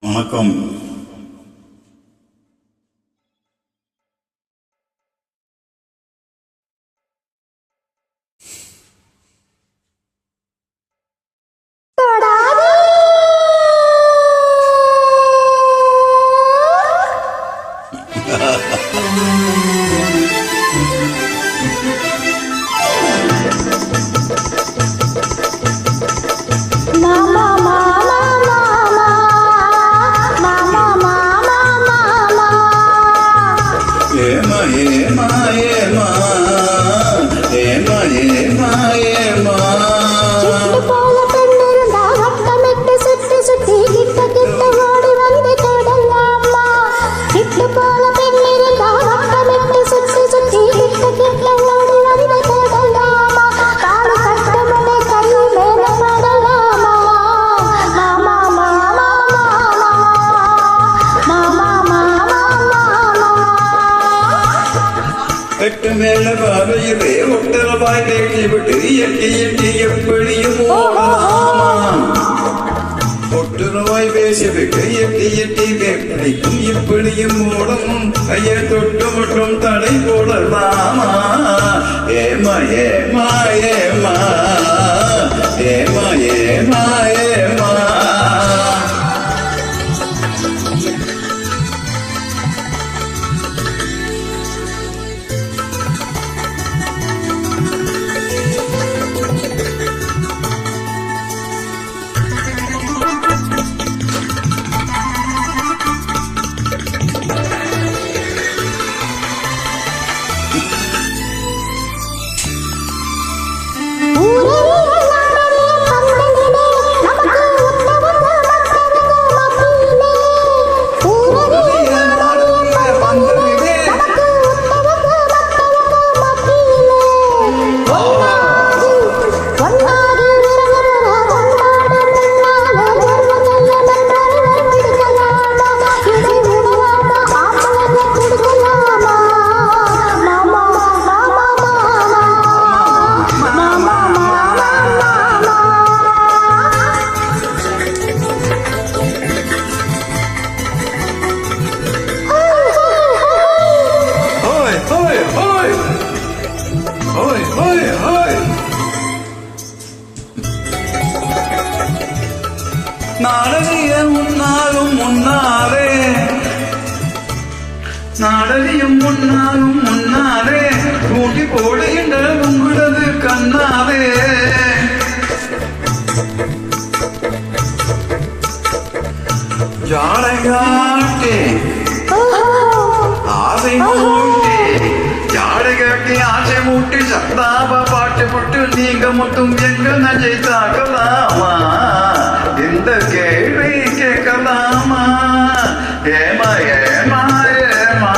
வணக்கம். எட்டு மேல பார்வையிலே ஒட்டரவாய் தேடி விட்டு எட்டி எட்டி எப்படியும் ஒட்டுரவாய் பேசிவிட்டு எட்டி எட்டி வேப்படைக்கும் இப்படியும் மூடமும் கையை தொட்டு மற்றும் தடை போடலாமா? ஏமா ஏமா ஏமா ஏமா ஏமா ஏமா நாடறியும் முன்னாலும் முன்னாலே கூட்டி போடுகின்ற உங்களது கண்ணாலே ஜாடை காட்டி ஆசை மூட்டி ஜாடை காட்டி ஆசை மூட்டி சத்தாபா பாட்டு போட்டு நீங்க மட்டும் எங்கள் நஞ்சை தாக்கலாமா? இந்த கேள்வி கேட்கலாமா? ஏமா ஏமா ஏமா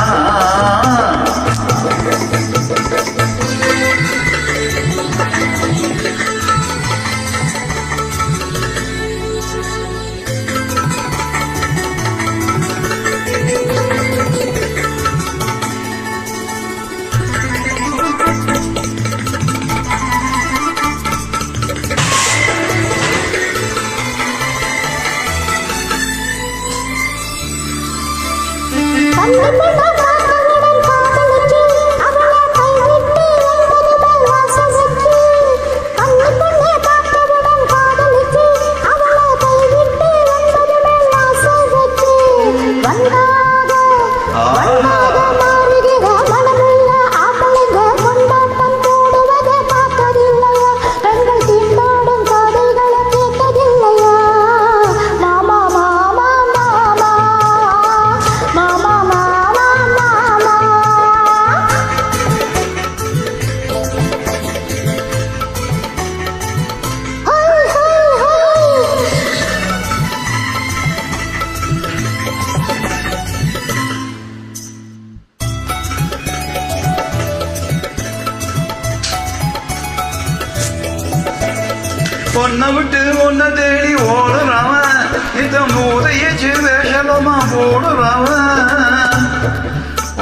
பொண்ணை விட்டு ஒன்ன தேடி ஓடுறவன் இந்த மூதையச்சு வேஷலமா போடுறவன்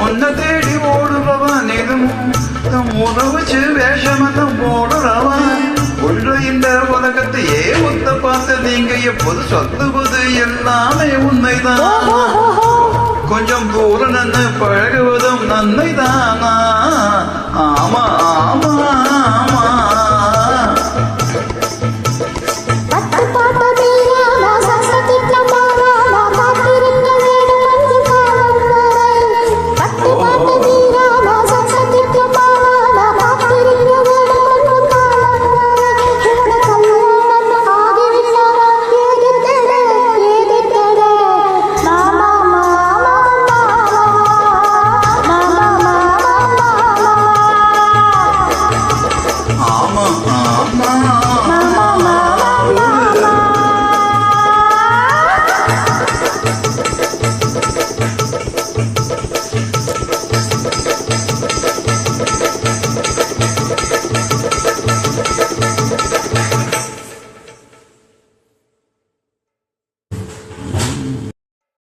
ஒன்ன தேடி ஓடுறவன் இது மூத வச்சு வேஷமத்தம் போடுறவன் உள்ள இந்த உலகத்தையே ஒத்த பார்த்து நீங்க எப்போது சொல்லுவது எல்லாமே உண்மைதான். கொஞ்சம் தூரம் நின்று பழகுவதும் நன்மைதானா? ஆமா ஆமா